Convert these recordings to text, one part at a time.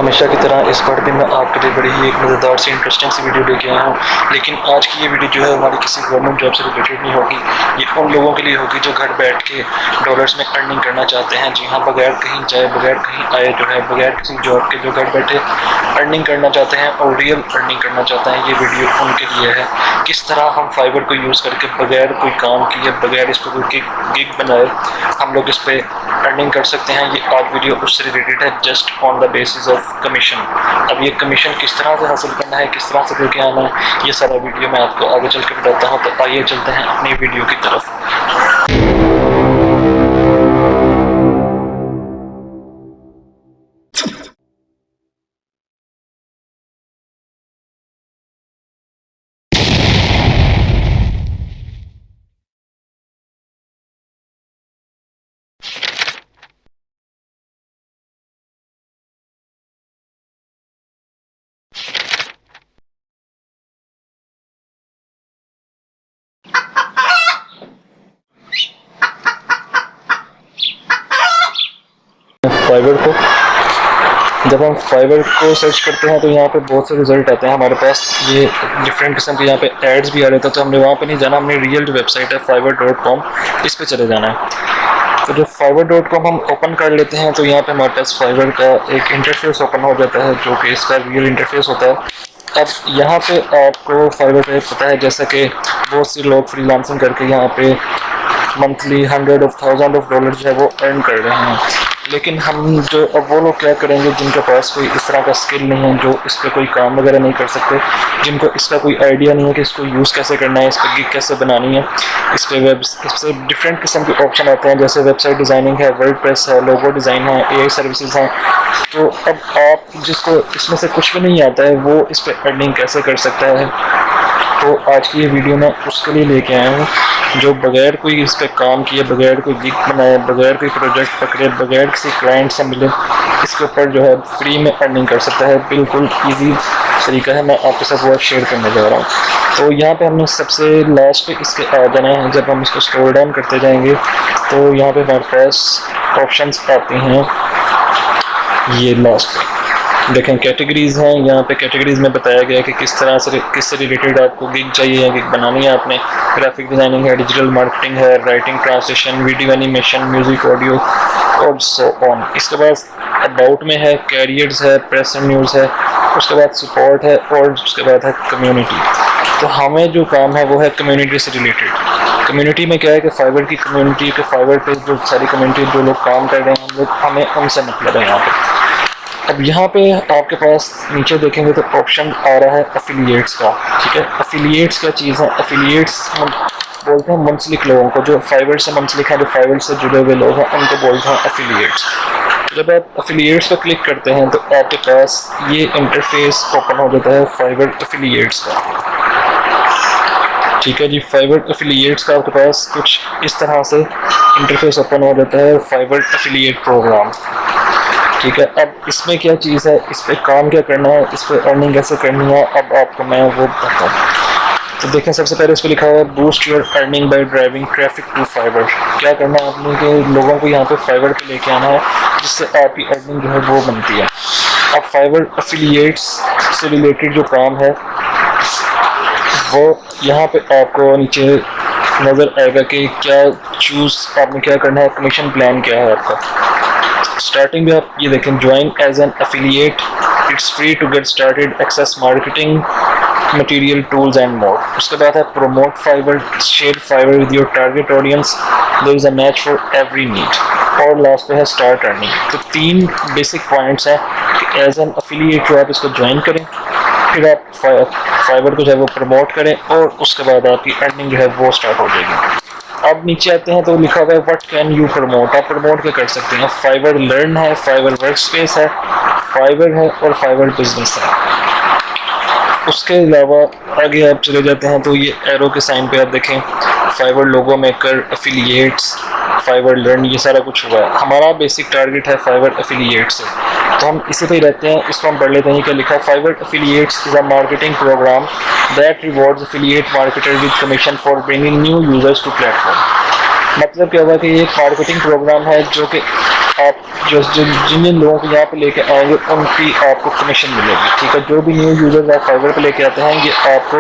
हमेशा की तरह इस बार भी मैं आपके लिए बड़ी ही एक मज़ेदार सी इंटरेस्टिंग सी वीडियो लेके आया हूँ। लेकिन आज की ये वीडियो जो है हमारी किसी गवर्नमेंट जॉब से रिलेटेड नहीं होगी। ये उन लोगों के लिए होगी जो घर बैठ के डॉलर्स में अर्निंग करना चाहते हैं। जी हाँ, बगैर कहीं जाए, बगैर कहीं आए, जो है बगैर किसी जॉब के, जो घर बैठे अर्निंग करना चाहते हैं और रियल अर्निंग करना चाहते हैं। ये वीडियो उनके लिए है। किस तरह हम फाइवर को यूज़ करके बगैर कोई काम किए, बगैर इस पर कोई गिग बनाए हम लोग इस पर अर्निंग कर सकते हैं। ये आज वीडियो उससे रिलेटेड है, just on the basis of commission. अब ये कमीशन किस तरह से हासिल करना है, किस तरह से लेके आना है, ये सारा वीडियो मैं आपको आगे चल के बताता हूँ। तो आइए चलते हैं अपनी वीडियो की तरफ। फाइवर को जब हम फाइवर को सर्च करते हैं तो यहाँ पे बहुत से रिजल्ट आते हैं हमारे पास। ये डिफरेंट किस्म के यहाँ पे एड्स भी आ रहे थे, तो हमने वहाँ पे नहीं जाना, हमने रियल जो वेबसाइट है fiverr.com, इस पे चले जाना है। तो जब fiverr.com हम ओपन कर लेते हैं तो यहाँ पे हमारे पास फाइवर का एक इंटरफेस ओपन हो जाता है, जो कि इसका रियल इंटरफेस होता है। अब यहाँ पे आपको फाइवर पे पता है जैसा कि बहुत से लोग फ्रीलांसिंग करके यहाँ पे monthly hundred of thousand of dollar जो है वो अर्न कर रहे हैं। लेकिन हम जो अब वो लोग क्या करेंगे जिनके पास कोई इस तरह का स्किल नहीं है, जो इस पर कोई काम वगैरह नहीं कर सकते, जिनको इसका कोई आइडिया नहीं है कि इसको यूज़ कैसे करना है, इस पर गिग कैसे बनानी है, इस पर डिफरेंट किस्म के ऑप्शन आते हैं, जैसे वेबसाइट डिज़ाइनिंग है, वर्डप्रेस है, लोगो डिज़ाइन है, एआई सर्विसेज हैं। तो अब आप जिसको इसमें से कुछ भी नहीं आता है वो इस पर अर्निंग कैसे कर सकता है। तो आज की ये वीडियो मैं उसके लिए लेके आया हूँ जो बगैर कोई इस पर काम किए, बगैर कोई गिग बनाए, बगैर कोई प्रोजेक्ट पकड़े, बगैर किसी क्लाइंट से मिले, इसके ऊपर जो है फ्री में अर्निंग कर सकता है। बिल्कुल इजी तरीका है, मैं आपके साथ वो शेयर करने जा रहा हूँ। तो यहाँ पे हमने सबसे लास्ट पे इसके आ जाना है। जब हम इसको स्क्रॉल डाउन करते जाएंगे तो यहाँ पे हमारे पास ऑप्शंस आते हैं। ये लास्ट देखें कैटेगरीज हैं, यहाँ पे कैटेगरीज में बताया गया है कि किस तरह से, किससे रिलेटेड आपको गिग चाहिए या गिग बनानी है आपने। ग्राफिक डिज़ाइनिंग है, डिजिटल मार्केटिंग है, writing, translation, video animation, music, audio और सो ऑन। इसके बाद अबाउट में है, कैरियर्स है, प्रेस एंड न्यूज़ है, उसके बाद सपोर्ट है और उसके बाद है कम्युनिटी। तो हमें जो काम है वो है कम्युनिटी से रिलेटेड। कम्युनिटी में क्या है कि फाइवर की कम्युनिटी के, फाइवर पे जो सारी कम्युनिटी जो लोग काम कर रहे हैं हम लोग, हमें उनसे मतलब है यहाँ पे। अब यहाँ पे आपके पास नीचे देखेंगे तो ऑप्शन आ रहा है एफिलिएट्स का। ठीक है, एफिलिएट्स क्या चीज़ है? एफिलिएट्स हम बोलते हैं मुंसलिक लोगों को, जो फाइवर से मुंसलिक हैं, जो फाइवर से जुड़े हुए लोग हैं, उनको बोलते हैं एफिलिएट्स। जब आप एफिलिएट्स पर क्लिक करते हैं तो आपके पास ये इंटरफेस ओपन हो जाता है फाइवर एफिलिएट्स का। ठीक है जी, फाइवर एफिलिएट्स का आपके पास कुछ इस तरह से इंटरफेस ओपन हो जाता है, फाइवर एफिलिएट प्रोग्राम। ठीक है, अब इसमें क्या चीज़ है, इस पर काम क्या करना है, इस पर अर्निंग कैसे करनी है, अब आपको मैं वो बताता हूँ। तो देखें, सबसे पहले इस पर लिखा हुआ है boost your earning by driving traffic to Fiverr. क्या करना है आपने कि लोगों को यहाँ पे फाइवर पे लेके आना है, जिससे आपकी अर्निंग जो है वो बनती है। अब फाइवर एफिलिएट्स से रिलेटेड जो काम है वो यहाँ पे आपको नीचे नज़र आएगा कि क्या चूज़ आपने क्या करना है, कमीशन प्लान क्या है आपका। स्टार्टिंग में आप ये देखें, join as an affiliate, it's free to get started, access marketing material, tools and more. उसके बाद है promote Fiverr, share Fiverr with your target audience, there is a match for every need. और last पे है start earning. तो 3 basic points हैं कि as an affiliate जो आप इसको ज्वाइन करें, फिर आप फाइवर को जो है वो प्रमोट करें और उसके बाद आपकी अर्निंग जो है वो स्टार्ट हो जाएगी। अब नीचे आते हैं तो लिखा हुआ है व्हाट कैन यू प्रमोट। आप प्रमोट क्या कर सकते हैं? फाइवर लर्न है, फाइवर वर्कस्पेस है, फाइवर है और फाइवर बिजनेस है। उसके अलावा आगे आप चले जाते हैं तो ये एरो के साइन पे आप देखें फाइवर लोगो मेकर, एफिलिएट्स, फाइवर लर्न, ये सारा कुछ हुआ है। हमारा बेसिक टारगेट है फाइवर एफिलिएट्स से, तो हम इसी पे ही रहते हैं। इसको हम पढ़ लेते हैं। क्या लिखा है? Fiverr affiliates is a marketing program that rewards affiliate marketer with commission for bringing new users to platform. मतलब क्या हुआ कि ये एक मार्केटिंग प्रोग्राम है जो कि आप जो जिन जिन लोगों को यहाँ पे लेके आएंगे उनकी आपको कमीशन मिलेगी, ठीक है। जो भी न्यू यूज़र्स आप फाइवर पे लेके आते हैं ये आपको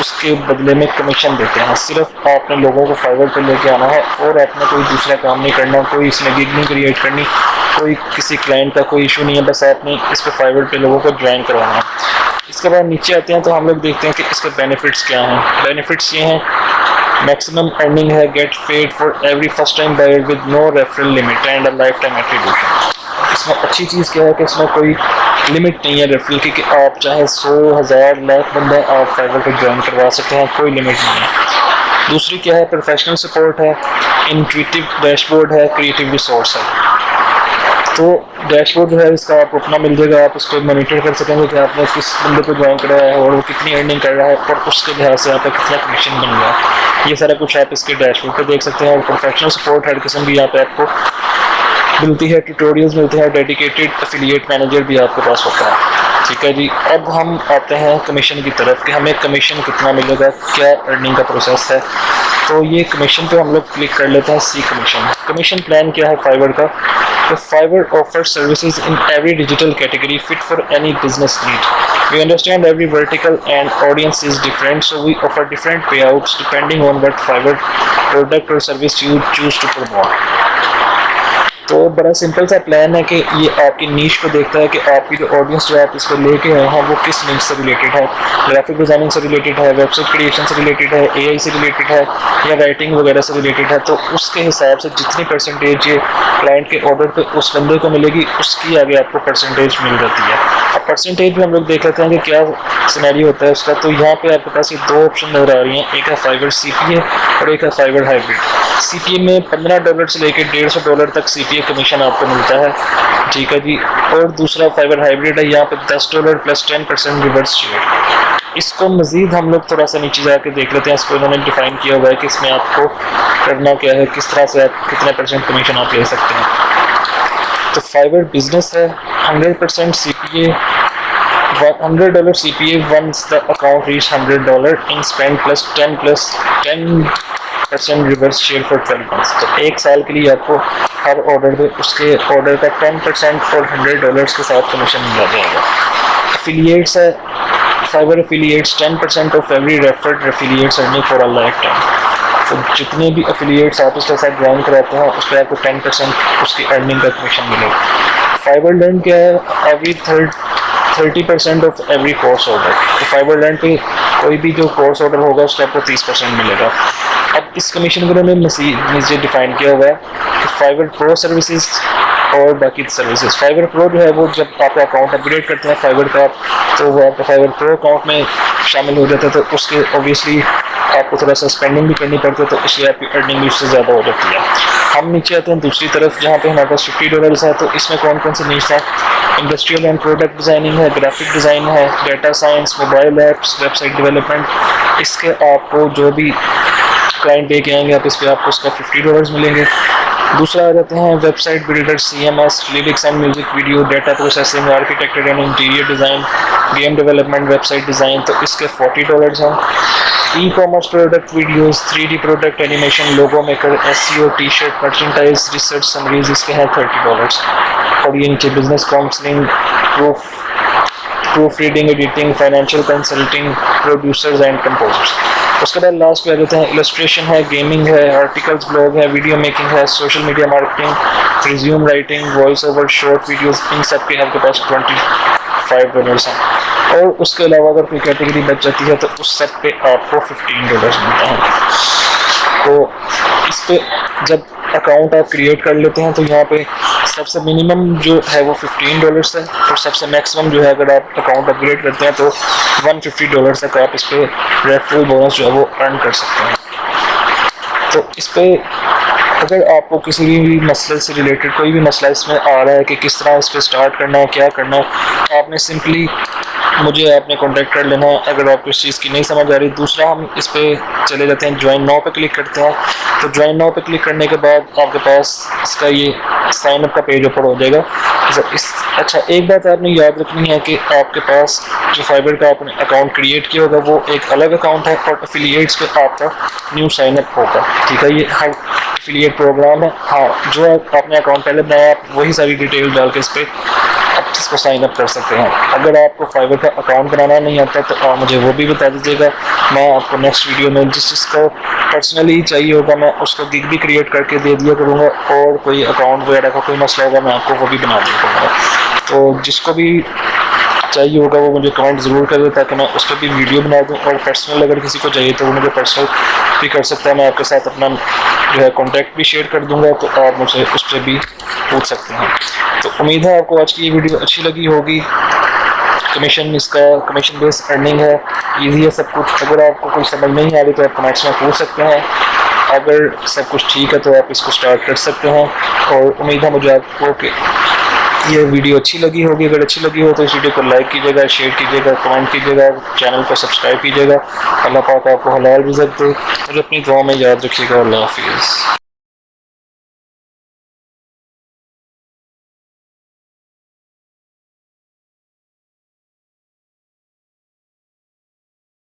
उसके बदले में कमीशन देते हैं। सिर्फ आपने लोगों को फाइवर पे लेके आना है और आपने कोई दूसरा काम नहीं करना, कोई इसमें गिग नहीं क्रिएट करनी, कोई किसी क्लाइंट का कोई इशू नहीं है, बस आपने इस पर फाइवर पे लोगों को ज्वाइन करवाना है। इसके बाद नीचे आते हैं तो हम लोग देखते हैं कि इसके बेनिफिट्स क्या हैं। बेनिफिट्स ये हैं, मैक्सिमम अर्निंग है, get paid for every first time buyer with no referral limit and a lifetime attribution. इसमें अच्छी चीज़ क्या है कि इसमें कोई लिमिट नहीं है रेफरल की, कि आप चाहे 100, 1000, लाख बंदा आप फाइवर को ज्वाइन करवा सकते हैं, कोई लिमिट नहीं है। दूसरी क्या है, प्रोफेशनल सपोर्ट है, इंट्यूटिव डैशबोर्ड है, क्रिएटिव रिसोर्स है। तो डैशबोर्ड जो है इसका आपको अपना मिल जाएगा, आप उसको मॉनिटर कर सकेंगे कि आपने किस बंदे को ज्वाइन करा है और वो कितनी अर्निंग कर रहा है और उसके लिहाज से आपका कितना कमीशन बन गया, ये सारा कुछ आप इसके डैशबोर्ड पे देख सकते हैं। और प्रोफेशनल सपोर्ट हर किस्म की यहाँ पे आपको मिलती है, ट्यूटोरियल्स मिलते हैं, डेडिकेटेड एफिलिएट मैनेजर भी आपके पास होता है, ठीक है जी। अब हम आते हैं कमीशन की तरफ कि हमें कमीशन कितना मिलेगा, क्या अर्निंग का प्रोसेस है। तो ये कमीशन पे हम लोग क्लिक कर लेते हैं, सी कमीशन। कमीशन प्लान क्या है फाइवर का, तो Fiverr offers services in every digital category fit for any business need. We understand every vertical and audience is different, so we offer different payouts depending on what Fiverr product और service you choose to promote. तो बड़ा simple सा plan है कि ये आपकी नीश को देखता है कि आपकी जो ऑडियंस जो आप इस पर लेके आए हैं वो किस नीश से रिलेटेड है, ग्राफिक डिज़ाइनिंग से रिलेटेड है, वेबसाइट क्रिएशन से रिलेटेड है, एआई से रिलेटेड है या राइटिंग वगैरह से रिलेटेड है। तो उसके हिसाब से जितनी परसेंटेज ये क्लाइंट के ऑर्डर पे उस बंदे को मिलेगी उसकी आगे आपको परसेंटेज मिल जाती है। अब परसेंटेज में हम लोग देख लेते हैं कि क्या सिनेरियो होता है उसका। तो यहाँ पे आपके पास ये दो ऑप्शन नजर आ रही हैं, एक है फाइवर सीपीए और एक है फाइवर हाइब्रिड। सीपीए में $15 से लेकर $150 तक सीपीए कमीशन आपको मिलता है, ठीक है जी। और दूसरा फाइबर हाइब्रिड है, यहाँ पे $10 प्लस 10% रिवर्स शेयर। इसको मजीद हम लोग थोड़ा सा नीचे जाके देख लेते हैं, इसको इन्होंने डिफाइन किया हुआ है कि इसमें आपको करना क्या है, किस तरह से आप कितने % कमीशन आप ले सकते हैं। तो फाइबर बिजनेस है, 100% CPA, $100 CPA once the account reach $100 in spend plus 10% reverse share for 12 months. तो एक साल के लिए आपको हर ऑर्डर पे उसके ऑर्डर का 10% और $100 के साथ कमीशन मिल जाएगा। एफिलिएट्स है, fibre affiliates 10% of every referred affiliates earning for a life time. तो जितने भी एफिलिएट्स आप उसके साथ ज्वाइन कराते हैं उस पर आपको 10% उसकी अर्निंग का कमीशन मिलेगा। फाइबर लर्न क्या है, every 30% of every course order. तो फाइबर लर्न पे कोई भी जो कोर्स ऑर्डर होगा उसका आपको 30% मिलेगा। अब इस कमीशन को उन्होंने नीचे डिफाइन किया हुआ है कि फाइबर प्रो सर्विसेज और बाकी सर्विसेज। फाइबर प्रो जो है वो जब आप अकाउंट अपग्रेड करते हैं फाइबर का, तो वो आपका फाइबर प्रो अकाउंट में शामिल हो जाता है, तो उसके ऑब्वियसली आपको थोड़ा सा स्पेंडिंग भी करनी पड़ती है, तो इसलिए आपकी अर्निंग भी उससे ज़्यादा हो जाती है। हम नीचे आते हैं दूसरी तरफ जहाँ पे हमारे पास $50 है। तो इसमें कौन कौन से नीड्स हैं, इंडस्ट्रियल एंड प्रोडक्ट डिज़ाइनिंग है, ग्राफिक डिज़ाइन है, data science, mobile apps, website development. इसके आपको जो भी क्लाइंट लेके आएंगे आप इस पर आपको उसका $50 मिलेंगे। दूसरा आ जाते हैं website builder, CMS, lyrics and music video, data processing, architecture and interior design, game development, website design. तो इसके $40 हैं। E commerce product videos, 3D product animation, logo maker, SEO, T shirt, merchandise, research summaries, इसके हैं $30। और ये नीचे business counselling, proofreading, editing, financial consulting, producers and composers. उसके बाद लास्ट पे आ जाते हैं इलस्ट्रेशन है, गेमिंग है, आर्टिकल्स, ब्लॉग है, वीडियो मेकिंग है, social media marketing, resume writing, voice over, short videos. इन सब के आपके पास $25 हैं। और उसके अलावा अगर कोई कैटेगरी बच जाती है तो उस सब पे आपको $15 मिलता है। तो इस पे जब अकाउंट आप क्रिएट कर लेते हैं तो यहाँ पे सबसे मिनिमम जो है वो $15 है और सबसे मैक्सिमम जो है अगर आप अकाउंट अपग्रेड करते हैं तो $150 तक आप इस पर रेफरल बोनस जो है वो अर्न कर सकते हैं। तो इस पर अगर आपको किसी भी मसले से रिलेटेड कोई भी मसला इसमें आ रहा है कि किस तरह इस पर स्टार्ट करना है, क्या करना है, आपने सिंपली मुझे आपने कांटेक्ट कर लेना है अगर आपको इस चीज़ की नहीं समझ आ रही। दूसरा हम इस पर चले जाते हैं, ज्वाइन नाउ पे क्लिक करते हैं। तो ज्वाइन नाउ पे क्लिक करने के बाद आपके पास इसका ये साइन अप का पेज ओपन हो जाएगा। अच्छा, एक बात आपने याद रखनी है कि आपके पास जो फाइबर का आपने अकाउंट क्रिएट किया होगा वो एक अलग अकाउंट है और एफिलिएट्स पे आपका न्यू साइन अप होगा, ठीक है। ये हर एफिलिएट प्रोग्राम है। हाँ, जो आपने अकाउंट पहले बनाया आप वही सारी डिटेल डाल के इस पर आप इसको साइन अप कर सकते हैं। अगर आपको फाइवर का अकाउंट बनाना नहीं आता तो आप मुझे वो भी बता दीजिएगा, मैं आपको नेक्स्ट वीडियो में जिसको पर्सनली चाहिए होगा मैं उसको गिग भी क्रिएट करके दे दिया करूँगा, और कोई अकाउंट वगैरह का कोई मसला होगा मैं आपको वो भी बना दिया करूँगा। तो जिसको भी चाहिए होगा वो मुझे कमेंट ज़रूर कर दे ताकि मैं उस पर भी वीडियो बना दूँ, और पर्सनल अगर किसी को चाहिए तो वो मुझे पर्सनल भी कर सकता है। मैं आपके साथ अपना जो है कॉन्टैक्ट भी शेयर कर दूँगा, तो आप मुझे उस पर भी पूछ सकते हैं। तो उम्मीद है आपको आज की ये वीडियो अच्छी लगी होगी। कमीशन, इसका कमीशन बेस्ड अर्निंग है, ईजी है सब कुछ। अगर आपको कोई समझ नहीं आ रही तो आप कमेंट्स में पूछ सकते हैं। अगर सब कुछ ठीक है तो आप इसको स्टार्ट कर सकते हैं, और उम्मीद है मुझे आपको कि ये वीडियो अच्छी लगी होगी। अगर अच्छी लगी हो तो इस वीडियो को लाइक कीजिएगा, शेयर कीजिएगा, कमेंट कीजिएगा, चैनल को सब्सक्राइब कीजिएगा। अल्लाह पाक आपको हलाल रिज़्क़ दे, और अपनी दुआ में याद रखिएगा। अल्लाह हाफिज़।